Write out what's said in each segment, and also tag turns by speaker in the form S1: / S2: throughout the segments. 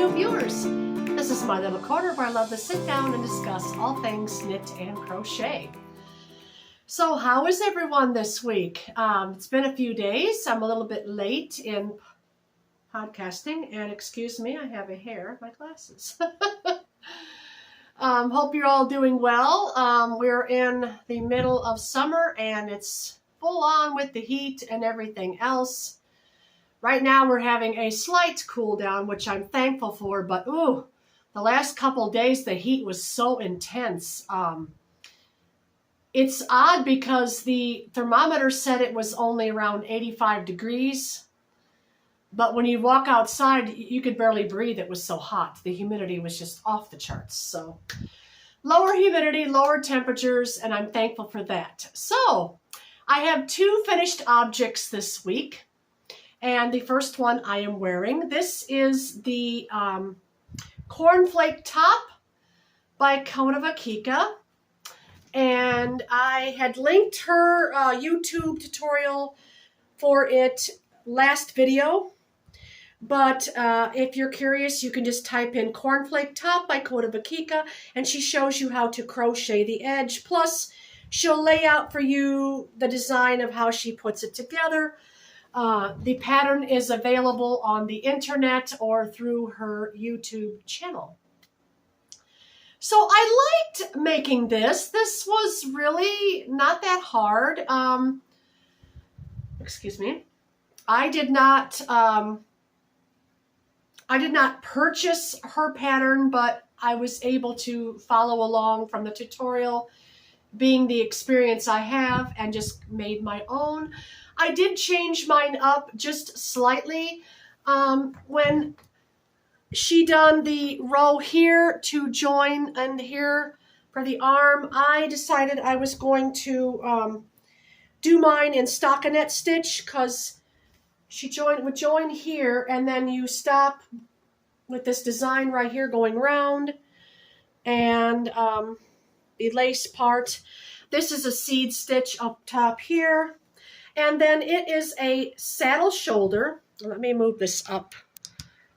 S1: new viewers. This is my little corner where I love to sit down and discuss all things knit and crochet. So how is everyone this week? It's been a few days. I'm a little bit late in podcasting, and excuse me, I have a hair in my glasses. Hope you're all doing well. We're in the middle of summer and it's full on with the heat and everything else. Right now we're having a slight cool down, which I'm thankful for, but ooh, the last couple days the heat was so intense. It's odd because the thermometer said it was only around 85 degrees. But when you walk outside, you could barely breathe. It was so hot. The humidity was just off the charts. So lower humidity, lower temperatures, and I'm thankful for that. So I have two finished objects this week. And the first one I am wearing. This is the Cornflake Top by Coat of Akika. And I had linked her YouTube tutorial for it last video. But if you're curious, you can just type in Cornflake Top by Coat of Akika, and she shows you how to crochet the edge. Plus, she'll lay out for you the design of how she puts it together. The pattern is available on the internet or through her YouTube channel. So I liked making this. This was really not that hard. Excuse me. I did not purchase her pattern, but I was able to follow along from the tutorial, being the experience I have, and just made my own. I did change mine up just slightly. When she done the row here to join and here for the arm, I decided I was going to do mine in stockinette stitch, because she would join here, and then you stop with this design right here going round, and the lace part. This is a seed stitch up top here, and then it is a saddle shoulder. Let me move this up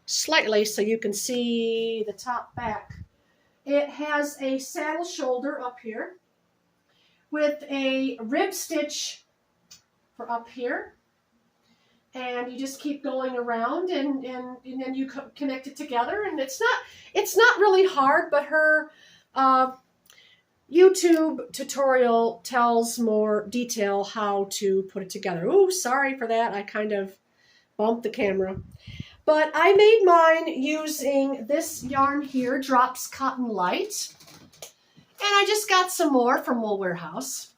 S1: slightly so you can see the top back. It has a saddle shoulder up here with a rib stitch for up here. And you just keep going around, and then you connect it together. And it's not really hard, but her YouTube tutorial tells more detail how to put it together. Ooh, sorry for that. I kind of bumped the camera. But I made mine using this yarn here, Drops Cotton Light. And I just got some more from Wool Warehouse.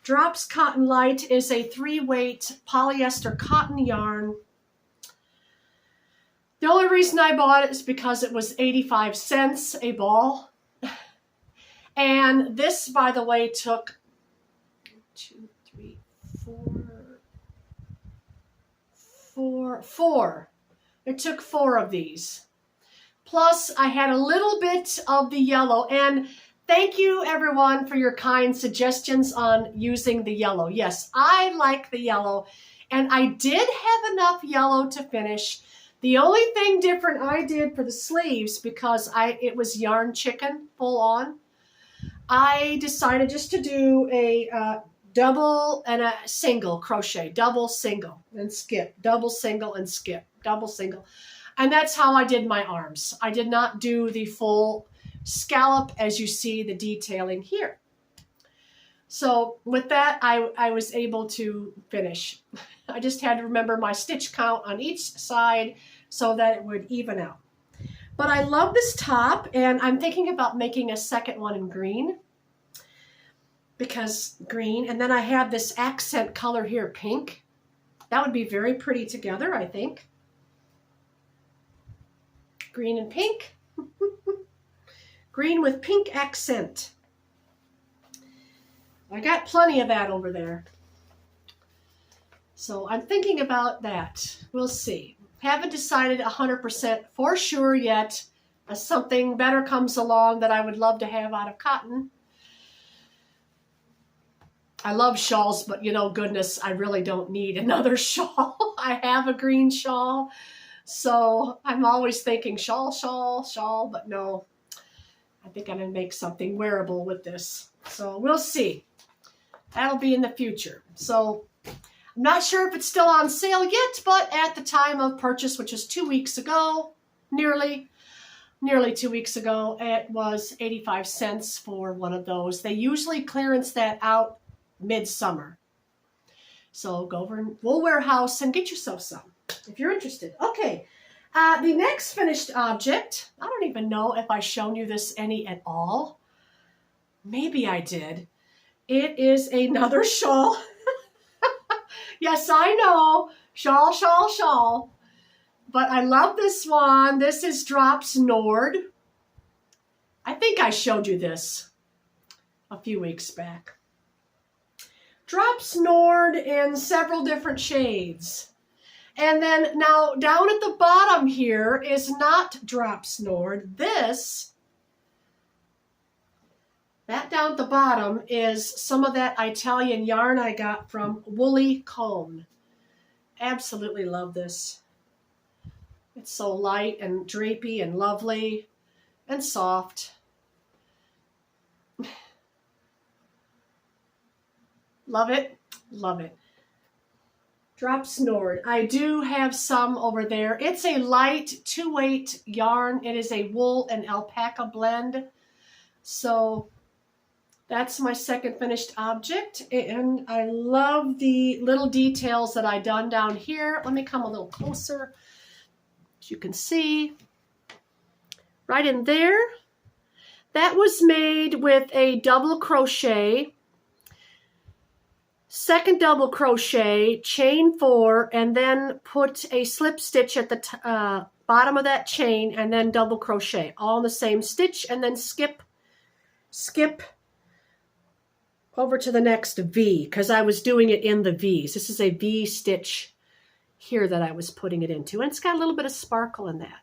S1: Drops Cotton Light is a 3-weight polyester cotton yarn. The only reason I bought it is because it was 85 cents a ball. And this, by the way, took 4. It took 4 of these. Plus, I had a little bit of the yellow. And thank you, everyone, for your kind suggestions on using the yellow. Yes, I like the yellow, and I did have enough yellow to finish. The only thing different I did for the sleeves, because it was yarn chicken full on, I decided just to do a double and a single crochet, double, single, and skip, double, single, and skip, double, single. And that's how I did my arms. I did not do the full scallop as you see the detailing here. So with that, I was able to finish. I just had to remember my stitch count on each side so that it would even out. But I love this top, and I'm thinking about making a second one in green, because green, and then I have this accent color here, pink. That would be very pretty together, I think. Green and pink. Green with pink accent. I got plenty of that over there. So I'm thinking about that. We'll see. Haven't decided 100% for sure yet. As something better comes along that I would love to have out of cotton. I love shawls, but you know, goodness, I really don't need another shawl. I have a green shawl. So I'm always thinking shawl, shawl, shawl, but no, I think I'm going to make something wearable with this. So we'll see. That'll be in the future. So I'm not sure if it's still on sale yet, but at the time of purchase, which is 2 weeks ago, nearly 2 weeks ago, it was 85 cents for one of those. They usually clearance that out midsummer. So go over to Wool Warehouse and get yourself some if you're interested. Okay, the next finished object, I don't even know if I've shown you this any at all. Maybe I did. It is another shawl. Yes, I know. Shawl, shawl, shawl. But I love this one. This is Drops Nord. I think I showed you this a few weeks back. Drops Nord in several different shades. And then now down at the bottom here is not Drops Nord. That down at the bottom is some of that Italian yarn I got from Woolly Cone. Absolutely love this. It's so light and drapey and lovely and soft. Love it, love it. Drops Nord. I do have some over there. It's a light 2-weight yarn. It is a wool and alpaca blend. So that's my second finished object, and I love the little details that I done down here. Let me come a little closer. As you can see, right in there, that was made with a double crochet, second double crochet, chain 4, and then put a slip stitch at the bottom of that chain, and then double crochet, all in the same stitch, and then skip over to the next V, because I was doing it in the V's. This is a V stitch here that I was putting it into, and it's got a little bit of sparkle in that.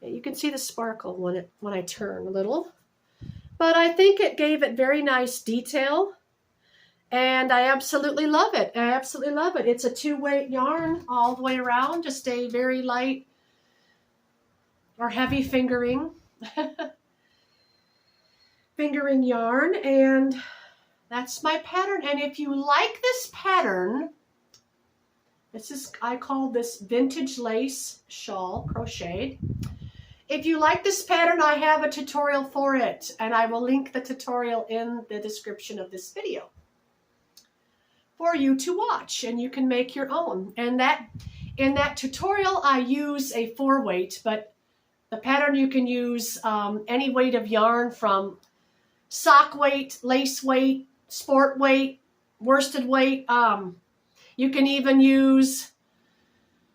S1: You can see the sparkle when I turn a little, but I think it gave it very nice detail, and I absolutely love it. I absolutely love it. It's a 2-weight yarn all the way around, just a very light or heavy fingering yarn, and that's my pattern. And if you like this pattern, I call this vintage lace shawl crocheted. If you like this pattern, I have a tutorial for it, and I will link the tutorial in the description of this video for you to watch, and you can make your own. And in that tutorial, I use a 4-weight, but the pattern you can use any weight of yarn from sock weight, lace weight, sport weight, worsted weight. You can even use,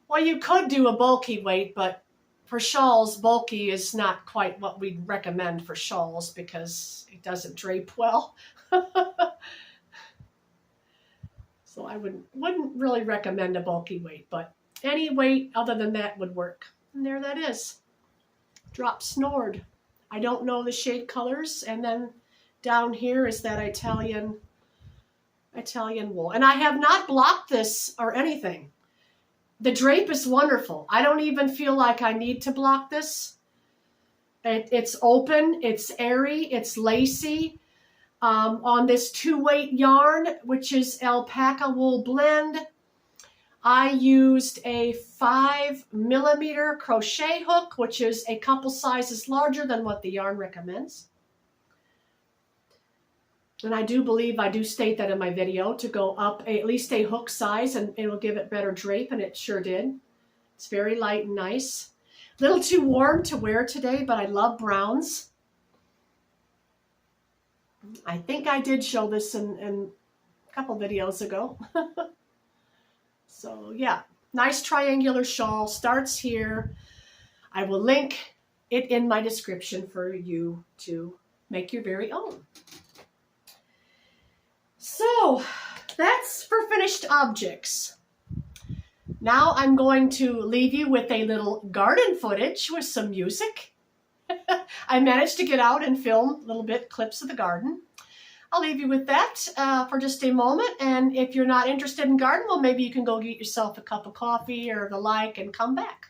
S1: well, you could do a bulky weight, but for shawls, bulky is not quite what we'd recommend for shawls because it doesn't drape well. So I wouldn't really recommend a bulky weight, but any weight other than that would work. And there that is. Drops Nord. I don't know the shade colors, and then down here is that Italian wool. And I have not blocked this or anything. The drape is wonderful. I don't even feel like I need to block this. It's open, it's airy, it's lacy. On this 2-weight yarn, which is alpaca wool blend, I used a 5mm crochet hook, which is a couple sizes larger than what the yarn recommends. And I do believe I do state that in my video to go up at least a hook size, and it'll give it better drape, and it sure did. It's very light and nice. A little too warm to wear today, but I love browns. I think I did show this in a couple videos ago. So yeah, nice triangular shawl, starts here. I will link it in my description for you to make your very own. So that's for finished objects. Now I'm going to leave you with a little garden footage with some music. I managed to get out and film a little bit clips of the garden. I'll leave you with that for just a moment. And if you're not interested in garden, well, maybe you can go get yourself a cup of coffee or the like and come back.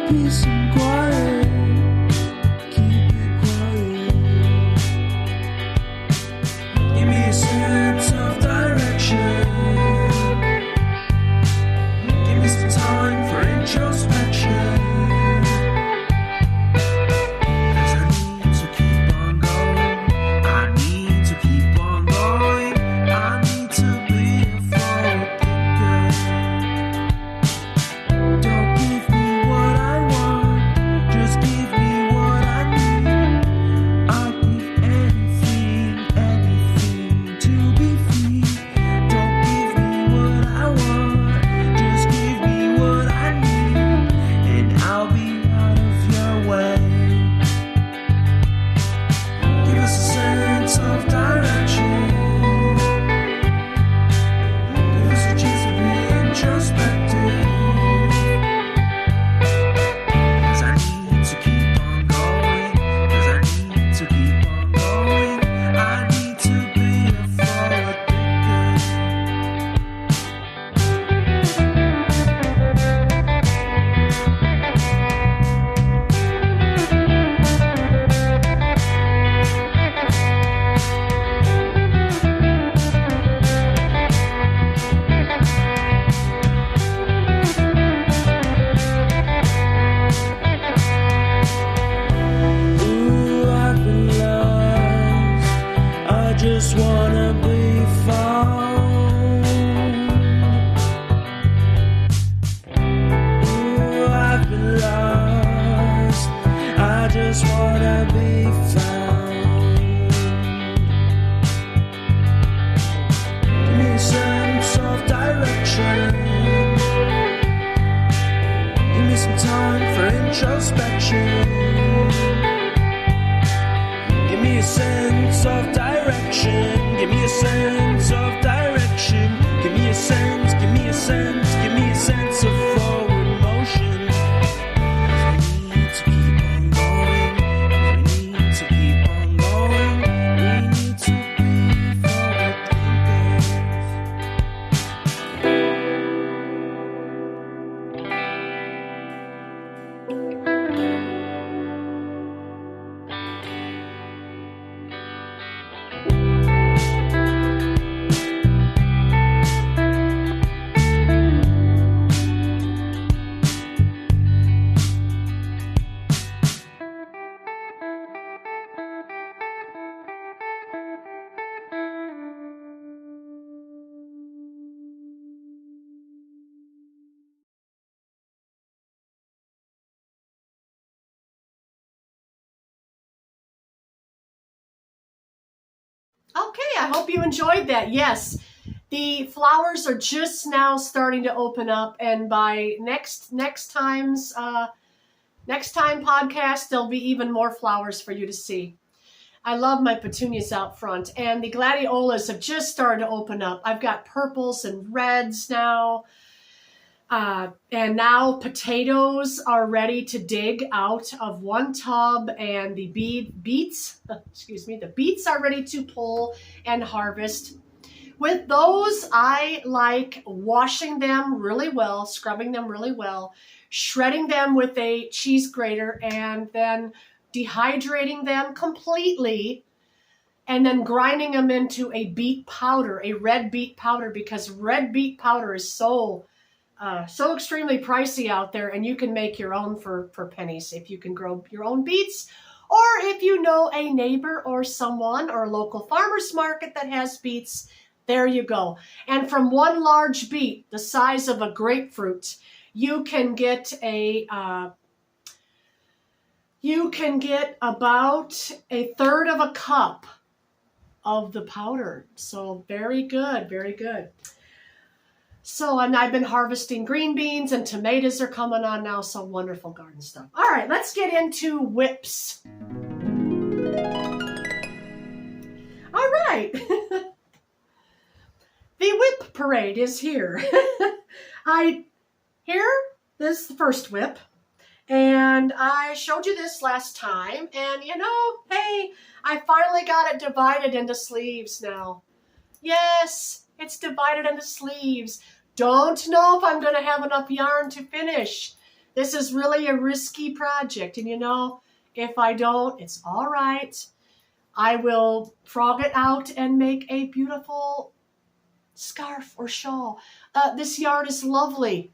S2: peace and quiet. Keep it quiet. Give me a sense of direction. Give me some time for introspection. 'Cause I need to keep on going. I need to keep on going. I need to be a forward thinker. Don't give me what I want, just give me what I need. I'll give anything, anything to be free. Don't give me what I want, just give me what I need, and I'll be out of your way. Give us a sense of direction. Give us a chance to be introspective. 'Cause I need to keep on going. 'Cause I need to keep on going. I need to be a forward thinker. Ooh, I've been lost. I just wanna be found. Ooh, I've been lost. I just wanna be found. Give me a sense of direction. Give me some time for introspection. Give me a sense of direction. Give me a sense of direction. Give me a sense, give me a sense, give me a sense of forward motion. 'Cause I need to keep on going. 'Cause we need to keep on going. We need to be forward thinkers.
S1: Okay, I hope you enjoyed that. Yes, the flowers are just now starting to open up, and by next time podcast, there'll be even more flowers for you to see. I love my petunias out front, and the gladiolas have just started to open up. I've got purples and reds now. And now potatoes are ready to dig out of one tub, and the beets, the beets are ready to pull and harvest. With those, I like washing them really well, scrubbing them really well, shredding them with a cheese grater, and then dehydrating them completely, and then grinding them into a beet powder, a red beet powder, because red beet powder is so extremely pricey out there, and you can make your own for pennies if you can grow your own beets, or if you know a neighbor or someone or a local farmer's market that has beets, there you go. And from one large beet, the size of a grapefruit, you can get about a third of a cup of the powder. So very good, very good. So, and I've been harvesting green beans, and tomatoes are coming on now, so wonderful garden stuff. All right, let's get into whips. All right. The Wip Parade is here. This is the first whip, and I showed you this last time, and hey, I finally got it divided into sleeves now. Yes, it's divided into sleeves. Don't know if I'm going to have enough yarn to finish. This is really a risky project. And you know, if I don't, it's all right. I will frog it out and make a beautiful scarf or shawl. This yarn is lovely.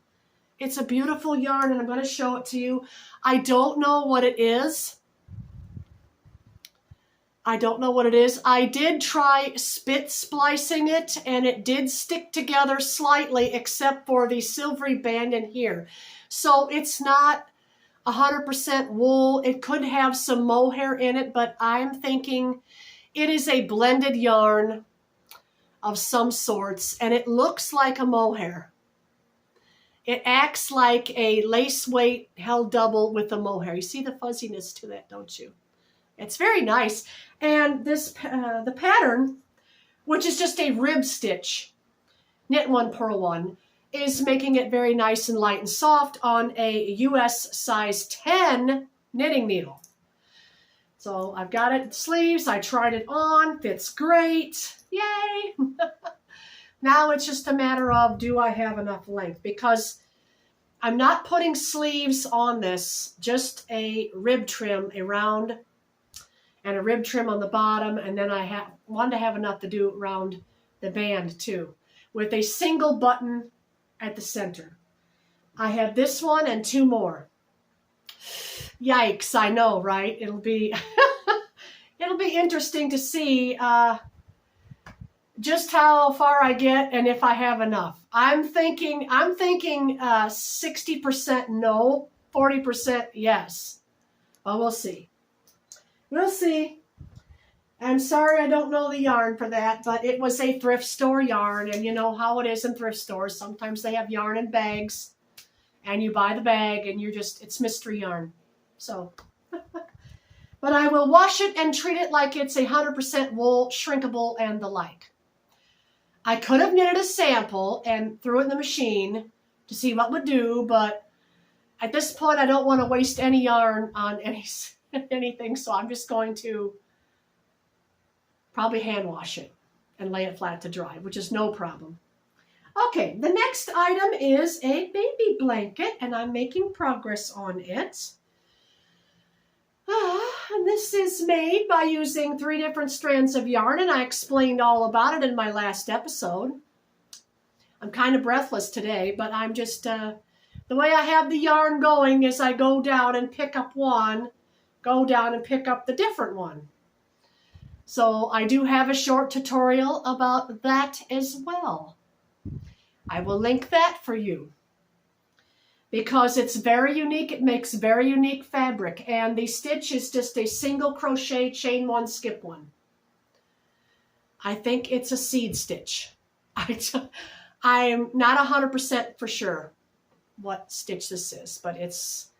S1: It's a beautiful yarn, and I'm going to show it to you. I don't know what it is. I don't know what it is. I did try spit splicing it, and it did stick together slightly, except for the silvery band in here. So it's not 100% wool. It could have some mohair in it, but I'm thinking it is a blended yarn of some sorts, and it looks like a mohair. It acts like a lace weight held double with a mohair. You see the fuzziness to that, don't you? It's very nice. And this the pattern, which is just a rib stitch, knit one, purl one, is making it very nice and light and soft on a US size 10 knitting needle. So I've got it sleeves. I tried it on. Fits great. Yay! Now it's just a matter of, do I have enough length? Because I'm not putting sleeves on this, just a rib trim, a round, and a rib trim on the bottom, and then I wanted to have enough to do around the band too, with a single button at the center. I have this one and two more. Yikes, I know, right? It'll be it'll be interesting to see just how far I get and if I have enough. I'm thinking 60% no, 40% yes. Well, we'll see. We'll see. I'm sorry I don't know the yarn for that, but it was a thrift store yarn, and you know how it is in thrift stores. Sometimes they have yarn in bags, and you buy the bag, and it's mystery yarn. So, but I will wash it and treat it like it's 100% wool, shrinkable, and the like. I could have knitted a sample and threw it in the machine to see what would do, but at this point I don't want to waste any yarn on anything, so I'm just going to probably hand wash it and lay it flat to dry, which is no problem. Okay, the next item is a baby blanket, and I'm making progress on it. And this is made by using 3 different strands of yarn, and I explained all about it in my last episode. I'm kind of breathless today, but I'm just, the way I have the yarn going is I go down and pick up one, go down and pick up the different one. So I do have a short tutorial about that as well. I will link that for you because it's very unique. It makes very unique fabric, and the stitch is just a single crochet, chain 1, skip 1. I think it's a seed stitch. I am not 100% for sure what stitch this is, but that's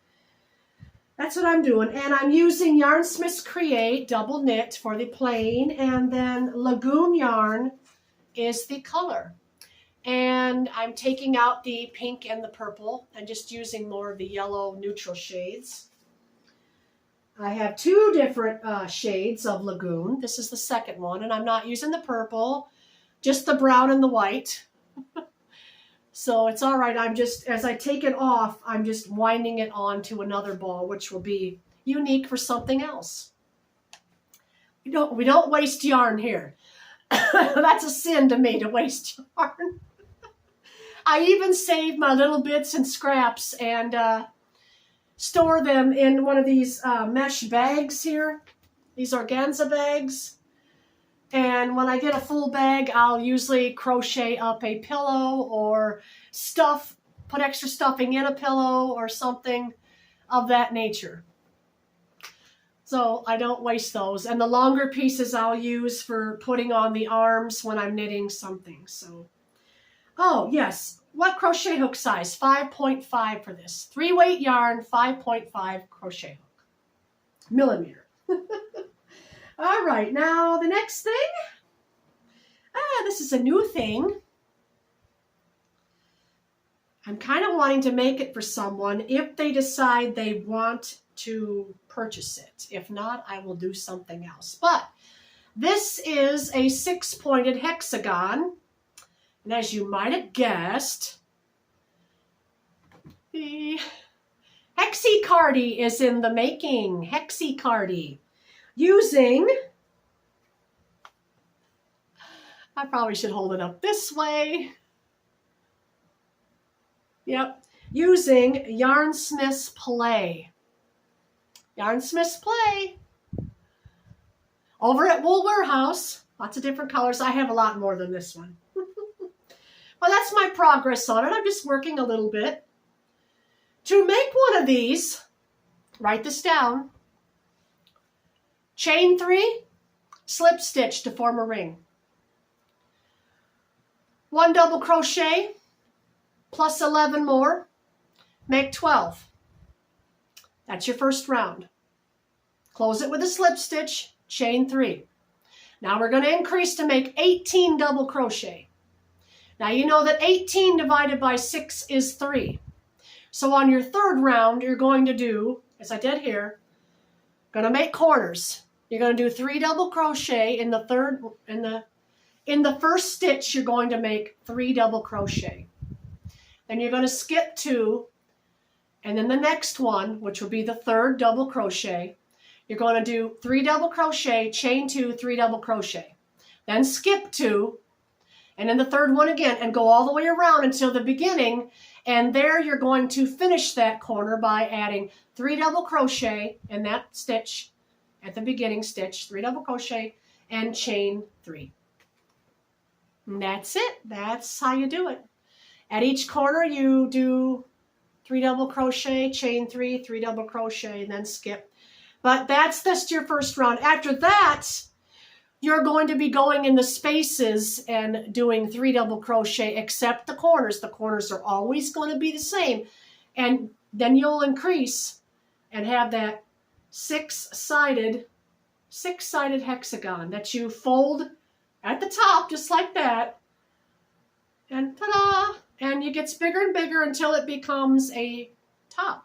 S1: what I'm doing. And I'm using Yarnsmith's Create double knit for the plain, and then Lagoon yarn is the color. And I'm taking out the pink and the purple and just using more of the yellow neutral shades. I have 2 different shades of Lagoon. This is the second one, and I'm not using the purple, just the brown and the white. So it's all right. I'm just, as I take it off, I'm just winding it on to another ball, which will be unique for something else. We don't waste yarn here. That's a sin to me, to waste yarn. I even save my little bits and scraps and store them in one of these mesh bags here, these organza bags. And when I get a full bag, I'll usually crochet up a pillow or put extra stuffing in a pillow or something of that nature. So I don't waste those. And the longer pieces I'll use for putting on the arms when I'm knitting something. So, oh yes, what crochet hook size? 5.5 for this. 3-weight yarn, 5.5 crochet hook. Millimeter. All right, now the next thing. This is a new thing. I'm kind of wanting to make it for someone if they decide they want to purchase it. If not, I will do something else. But this is a 6-pointed hexagon. And as you might have guessed, Hexicardy is in the making. Hexicardy. Using, I probably should hold it up this way. Yep. Using Yarnsmith's Play. Yarnsmith's Play. Over at Wool Warehouse. Lots of different colors. I have a lot more than this one. Well, that's my progress on it. I'm just working a little bit. To make one of these, write this down. Chain 3, slip stitch to form a ring. 1 double crochet, plus 11 more, make 12. That's your first round. Close it with a slip stitch, chain 3. Now we're going to increase to make 18 double crochet. Now you know that 18 divided by 6 is 3. So on your third round, you're going to do, as I did here, going to make corners. You're going to do 3 double crochet in the first stitch. You're going to make 3 double crochet. Then you're going to skip 2, and then the next one, which will be the third double crochet, you're going to do 3 double crochet, chain 2, 3 double crochet. Then skip 2, and then the third one again, and go all the way around until the beginning. And there you're going to finish that corner by adding 3 double crochet in that stitch at the beginning stitch, 3 double crochet, and chain 3. And that's it. That's how you do it. At each corner you do 3 double crochet, chain 3, 3 double crochet, and then skip. But that's just your first round. After that, you're going to be going in the spaces and doing 3 double crochet, except the corners. The corners are always going to be the same. And then you'll increase and have that six-sided hexagon that you fold at the top, just like that. And ta-da! And it gets bigger and bigger until it becomes a top.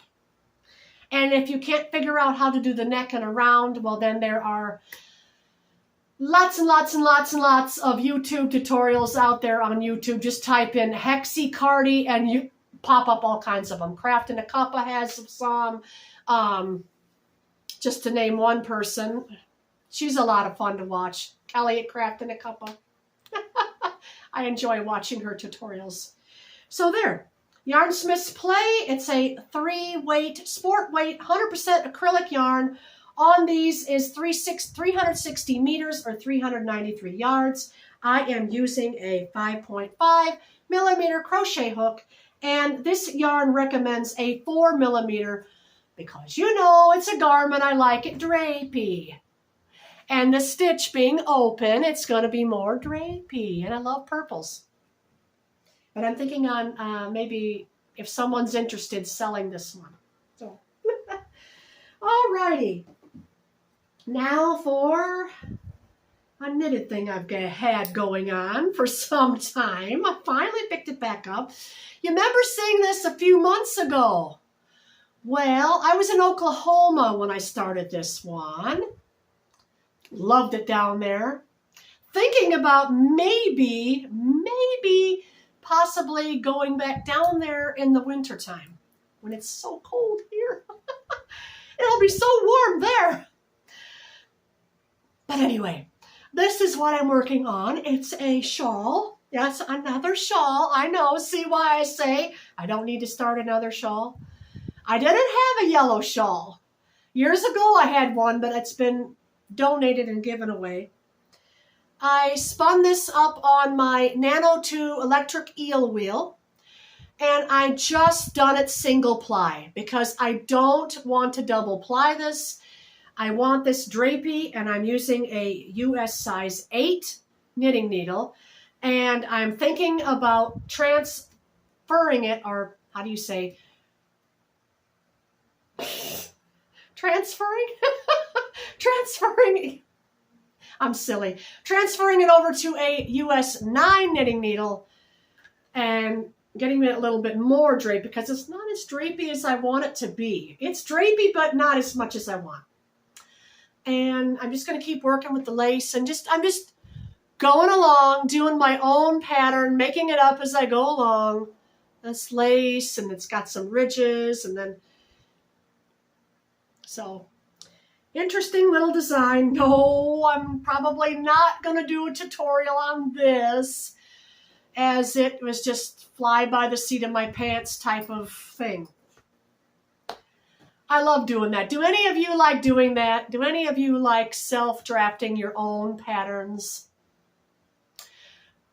S1: And if you can't figure out how to do the neck and around, well, then there are lots and lots and lots and lots of YouTube tutorials out there on YouTube. Just type in Hexicardy and you pop up all kinds of them. Craftin' a Cuppa has some. Just to name one person. She's a lot of fun to watch. Kelly at Craftin' a Cuppa. I enjoy watching her tutorials. So there. Yarnsmith's Play. It's a 3-weight, sport weight, 100% acrylic yarn. On these is 360 meters or 393 yards. I am using a 5.5 millimeter crochet hook, and this yarn recommends a 4 millimeter because you know it's a garment. I like it drapey. And the stitch being open, it's going to be more drapey, and I love purples. But I'm thinking on maybe if someone's interested selling this one. So, alrighty. Now for a knitted thing I've had going on for some time. I finally picked it back up. You remember seeing this a few months ago? Well, I was in Oklahoma when I started this one. Loved it down there. Thinking about maybe possibly going back down there in the wintertime when it's so cold here. It'll be so warm there. But anyway, this is what I'm working on. It's a shawl. Yes, another shawl. I know. See why I say I don't need to start another shawl? I didn't have a yellow shawl. Years ago I had one, but it's been donated and given away. I spun this up on my Nano 2 electric eel wheel, and I just done it single ply because I don't want to double ply this. I want this drapey, and I'm using a US size 8 knitting needle, and I'm thinking about transferring it, or how do you say, transferring? I'm silly. Transferring it over to a US 9 knitting needle and getting it a little bit more drapey because it's not as drapey as I want it to be. It's drapey, but not as much as I want. And I'm just going to keep working with the lace and I'm just going along, doing my own pattern, making it up as I go along. This lace, and it's got some ridges, and then So, interesting little design. No, I'm probably not going to do a tutorial on this, as it was just fly by the seat of my pants type of thing. I love doing that. Do any of you like doing that? Do any of you like self-drafting your own patterns?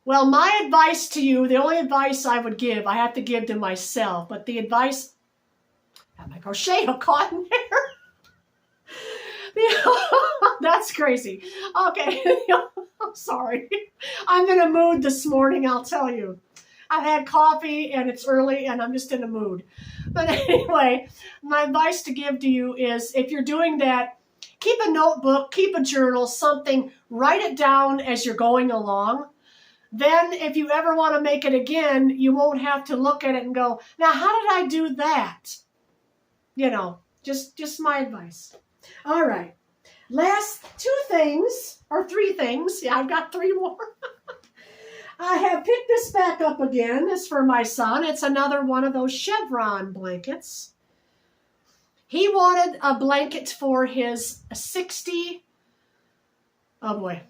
S1: Well, my advice to you, the only advice I would give, I have to give to myself, but the advice, got my crochet hook caught in there. That's crazy. Okay, I'm sorry. I'm in a mood this morning, I'll tell you. I've had coffee and it's early and I'm just in a mood. But anyway, my advice to give to you is if you're doing that, keep a notebook, keep a journal, something, write it down as you're going along. Then if you ever want to make it again, you won't have to look at it and go, now how did I do that? You know, just my advice. All right. Last two things, or three things. Yeah, I've got three more. I have picked this back up again. It's for my son. It's another one of those chevron blankets. He wanted a blanket for his 60, oh boy,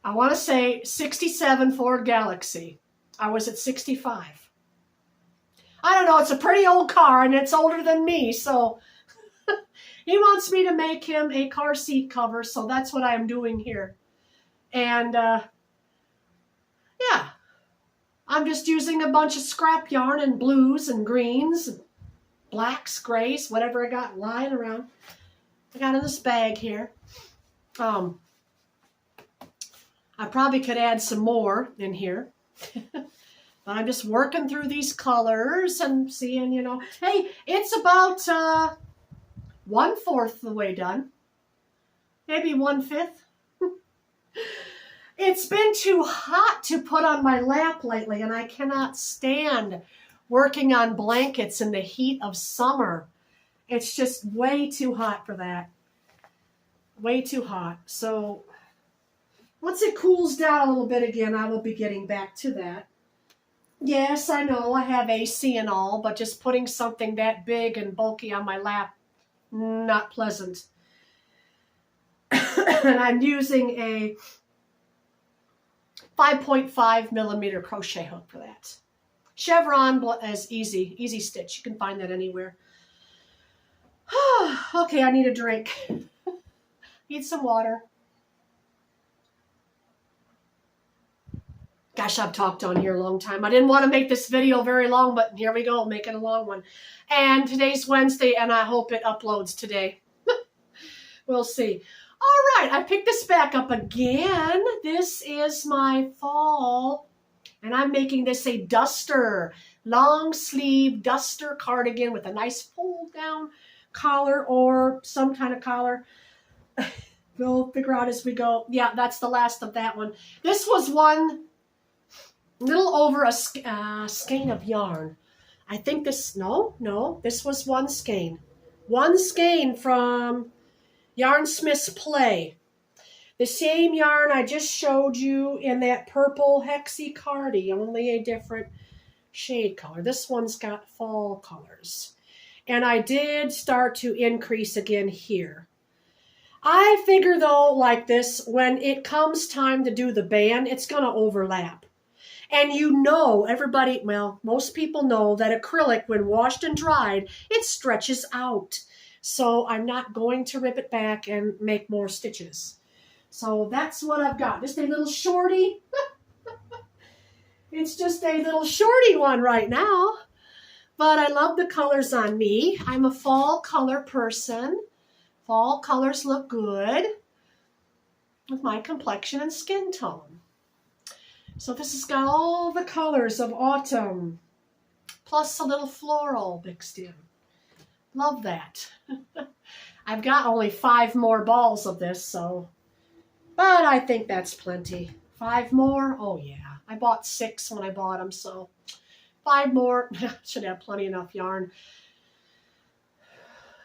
S1: I want to say 67 Ford Galaxy. I was at 65. I don't know, it's a pretty old car and it's older than me, so he wants me to make him a car seat cover, so that's what I'm doing here. And yeah, I'm just using a bunch of scrap yarn and blues and greens, and blacks, grays, whatever I got lying around. I got in this bag here. I probably could add some more in here. But I'm just working through these colors and seeing, you know, hey, it's about 1/4 the way done. Maybe 1/5. It's been too hot to put on my lap lately, and I cannot stand working on blankets in the heat of summer. It's just way too hot for that. Way too hot. So once it cools down a little bit again, I will be getting back to that. Yes, I know I have AC and all, but just putting something that big and bulky on my lap, not pleasant. And I'm using a 5.5 millimeter crochet hook for that. Chevron is easy stitch. You can find that anywhere. Okay, I need a drink. Need some water. Gosh, I've talked on here a long time. I didn't want to make this video very long, but here we go, make it a long one. And today's Wednesday, and I hope it uploads today. We'll see. All right, I picked this back up again. This is my fall, and I'm making this a duster, long sleeve duster cardigan with a nice fold down collar or some kind of collar. We'll figure out as we go. Yeah, that's the last of that one. This was one little over a skein of yarn. I think this, no, this was one skein. One skein from Yarnsmith's Play. The same yarn I just showed you in that purple hexy cardi, only a different shade color. This one's got fall colors. And I did start to increase again here. I figure though, like this, when it comes time to do the band, it's going to overlap. And you know, everybody, well, most people know that acrylic, when washed and dried, it stretches out. So I'm not going to rip it back and make more stitches. So that's what I've got. Just a little shorty. It's just a little shorty one right now. But I love the colors on me. I'm a fall color person. Fall colors look good with my complexion and skin tone. So this has got all the colors of autumn, plus a little floral mixed in. Love that. I've got only 5 more balls of this, so, but I think that's plenty. 5 more? Oh yeah. I bought 6 when I bought them, so 5 more. Should have plenty enough yarn.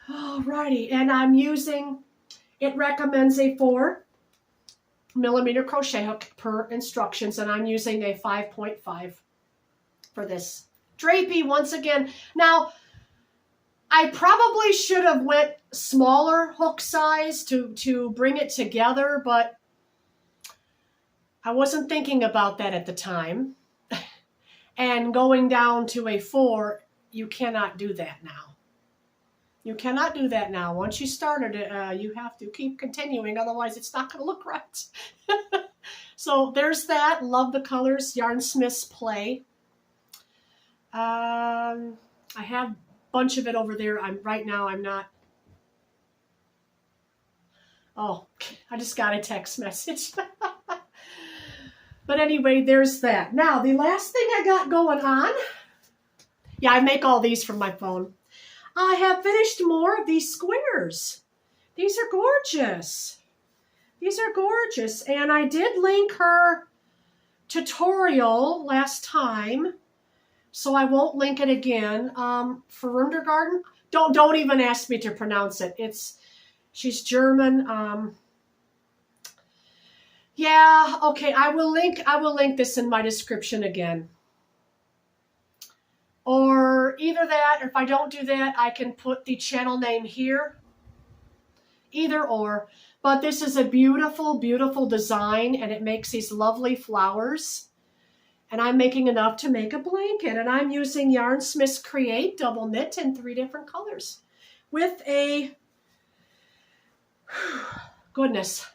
S1: Alrighty, and I'm using, it recommends a 4 millimeter crochet hook per instructions, and I'm using a 5.5 for this. Drapey once again. Now, I probably should have went smaller hook size to bring it together, but I wasn't thinking about that at the time. And going down to a 4, you cannot do that now. You cannot do that now. Once you started it, you have to keep continuing, otherwise it's not going to look right. So there's that. Love the colors. Yarnsmith's Play. I have a bunch of it over there. Right now I'm not. Oh, I just got a text message. But anyway, there's that. Now, the last thing I got going on. Yeah, I make all these from my phone. I have finished more of these squares. These are gorgeous. These are gorgeous. And I did link her tutorial last time, so I won't link it again. For Undergarden, don't even ask me to pronounce it. She's German. Yeah, okay, I will link this in my description again. Or either that, or if I don't do that, I can put the channel name here. Either or. But this is a beautiful, beautiful design, and it makes these lovely flowers. And I'm making enough to make a blanket, and I'm using Yarnsmith's Create double knit in 3 different colors with a, goodness,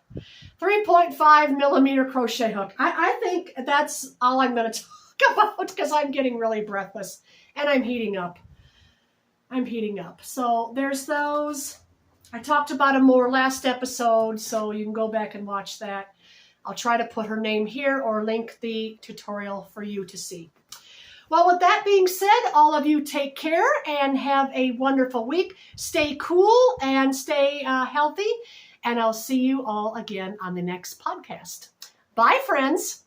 S1: 3.5 millimeter crochet hook. I think that's all I'm going to talk about because I'm getting really breathless and I'm heating up. So there's those. I talked about them more last episode, so you can go back and watch that. I'll try to put her name here or link the tutorial for you to see. Well, with that being said, all of you take care and have a wonderful week. Stay cool and stay healthy. And I'll see you all again on the next podcast. Bye, friends.